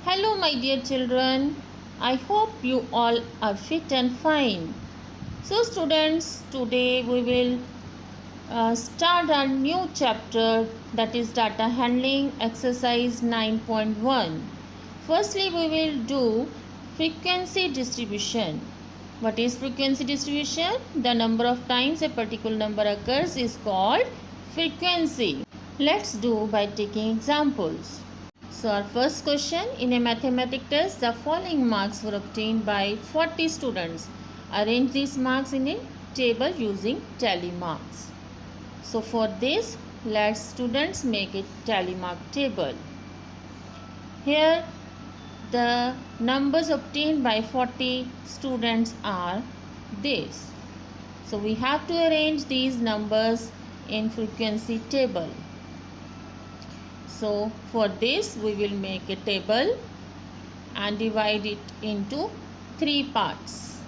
Hello, my dear children. I hope you all are fit and fine. So, students, today we will start our new chapter, that is data handling exercise 9.1. Firstly, we will do frequency distribution. What is frequency distribution? The number of times a particular number occurs is called frequency. Let's do by taking examples. So our first question, in a mathematics test, the following marks were obtained by 40 students. Arrange these marks in a table using tally marks. So for this, let students make a tally mark table. Here the numbers obtained by 40 students are this. So we have to arrange these numbers in frequency table. So for this we will make a table and divide it into 3 parts.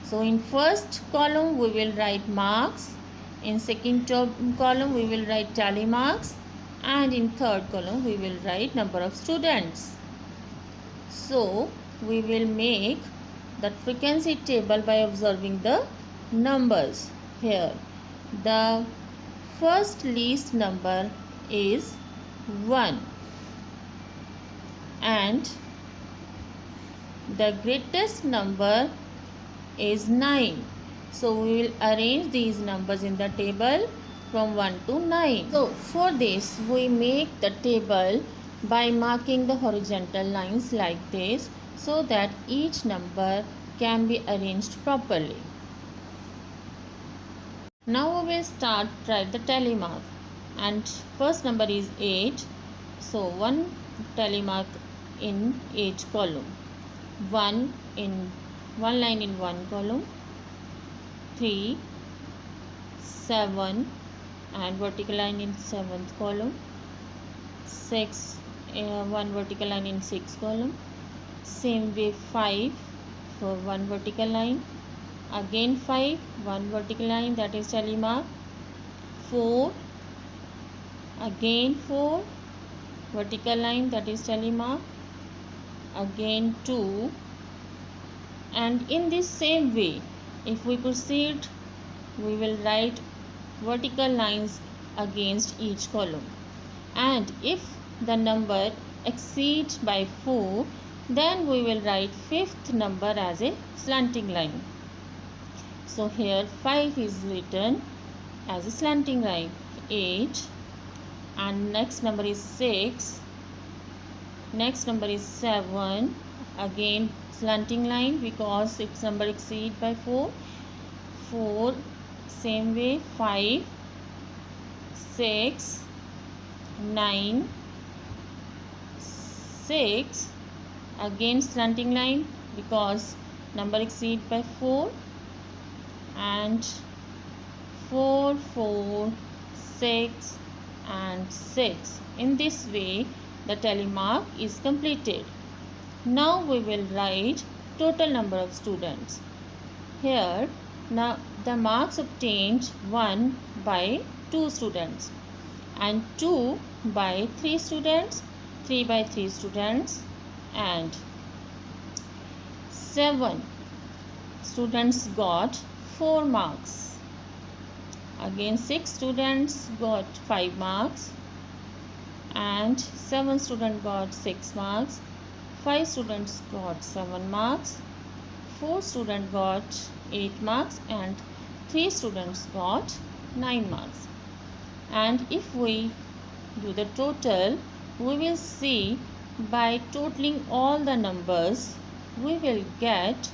So in first column we will write marks, in second column we will write tally marks, and in third column we will write number of students. So we will make the frequency table by observing the numbers. Here the first least number is 1 and the greatest number is 9. So we will arrange these numbers in the table from 1 to 9. So for this we make the table by marking the horizontal lines like this, so that each number can be arranged properly. Now we will write the tally mark. And first number is 8, so one tally mark in each column, one line in one column, 3, 7 and vertical line in 7th column, 6, one vertical line in 6th column, same way 5 for one vertical line, again 5, one vertical line, that is tally mark, 4, again 4 vertical line, that is tally mark, again 2, and in this same way if we proceed we will write vertical lines against each column, and if the number exceeds by 4 then we will write fifth number as a slanting line. So here 5 is written as a slanting line, 8, and next number is 6, next number is 7, again slanting line because its number exceed by 4, 4, same way 5, 6, 9, 6, again slanting line because number exceed by 4, and 4, 4, 6 and 6. In this way the tally mark is completed. Now we will write total number of students. Here now the marks obtained 1 by 2 students and 2 by 3 students, 3 by 3 students, and 7 students got 4 marks. Again 6 students got 5 marks and 7 students got 6 marks, 5 students got 7 marks, 4 students got 8 marks, and 3 students got 9 marks. And if we do the total, we will see by totaling all the numbers we will get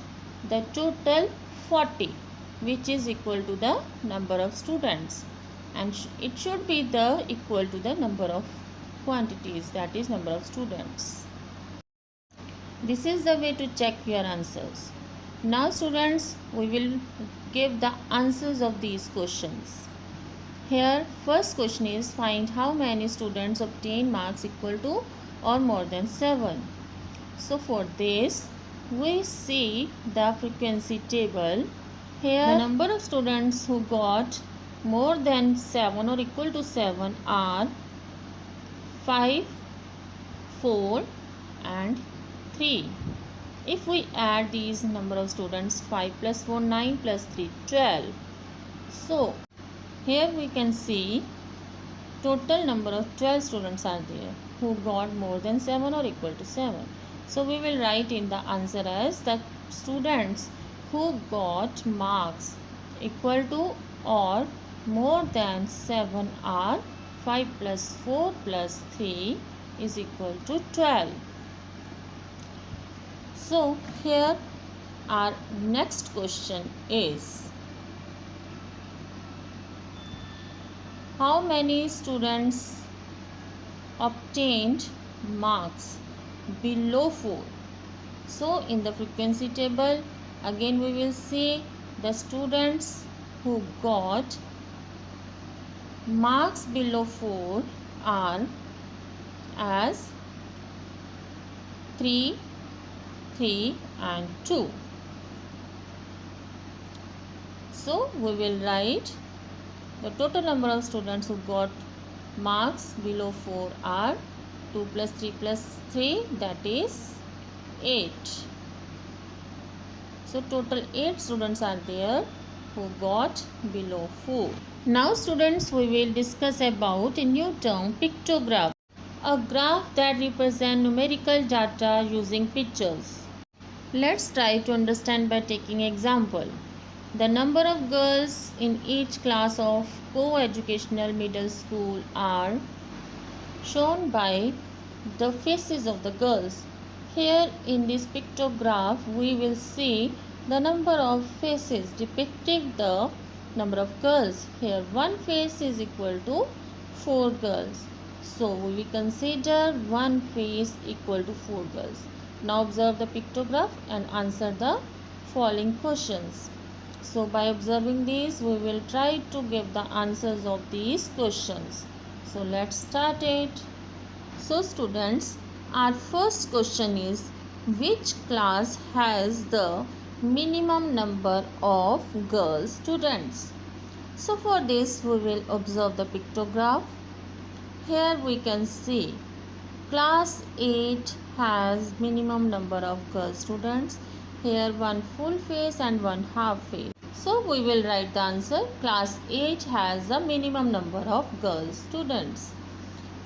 the total 40, which is equal to the number of students, and it should be equal to the number of quantities, that is number of students. This is the way to check your answers. Now students, we will give the answers of these questions. Here first question is, find how many students obtain marks equal to or more than 7. So for this we see the frequency table. Here the number of students who got more than 7 or equal to 7 are 5, 4, and 3. If we add these number of students, 5 plus 4, 9 plus 3, 12. So here we can see total number of 12 students are there who got more than 7 or equal to 7. So we will write in the answer as the students who got marks equal to or more than 7 are 5 plus 4 plus 3 is equal to 12. So here our next question is, how many students obtained marks below 4? So in the frequency table again we will see the students who got marks below 4 are as 3, 3 and 2. So we will write the total number of students who got marks below 4 are 2 plus 3 plus 3, that is 8. So total 8 students are there who got below 4. Now students, we will discuss about a new term, pictograph. A graph that represents numerical data using pictures. Let's try to understand by taking example. The number of girls in each class of co-educational middle school are shown by the faces of the girls. Here in this pictograph we will see the number of faces depicting the number of girls. Here one face is equal to 4 girls. So we will consider one face equal to 4 girls. Now observe the pictograph and answer the following questions. So by observing these, we will try to give the answers of these questions. So let's start it. So students, our first question is, which class has the minimum number of girl students? So for this, we will observe the pictograph. Here we can see class 8 has minimum number of girl students. Here one full face and one half face. So we will write the answer. Class 8 has the minimum number of girl students.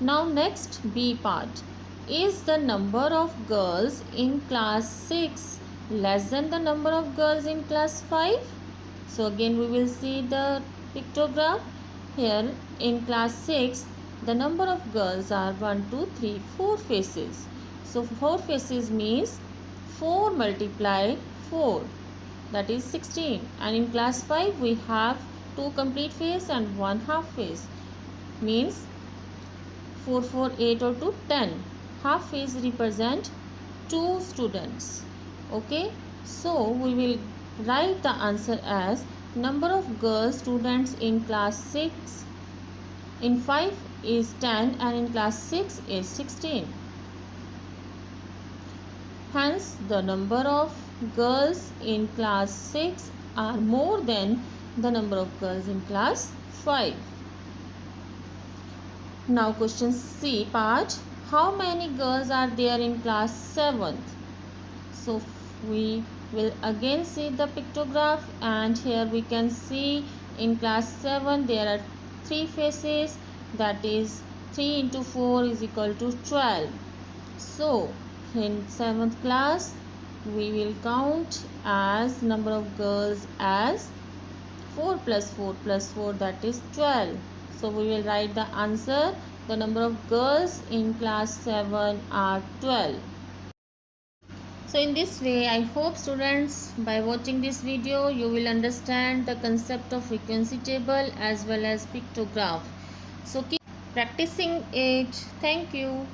Now next B part. Is the number of girls in class 6 less than the number of girls in class 5? So again we will see the pictograph. Here in class 6 the number of girls are 1, 2, 3, 4 faces. So 4 faces means 4 multiply 4, that is 16. And in class 5 we have 2 complete face and 1 half face, means 4, 4, 8 or 2, 10. Half face represent 2 students. Okay, so we will write the answer as number of girl students in class 6 in 5 is 10 and in class 6 is 16. Hence the number of girls in class 6 are more than the number of girls in class 5. Now question C part. How many girls are there in class 7th? So we will again see the pictograph, and here we can see in class 7 there are 3 faces, that is 3 into 4 is equal to 12. So in 7th class we will count as number of girls as 4 plus 4 plus 4, that is 12. So we will write the answer. The number of girls in class 7 are 12. So in this way, I hope students, by watching this video, you will understand the concept of frequency table as well as pictograph. So keep practicing it. Thank you.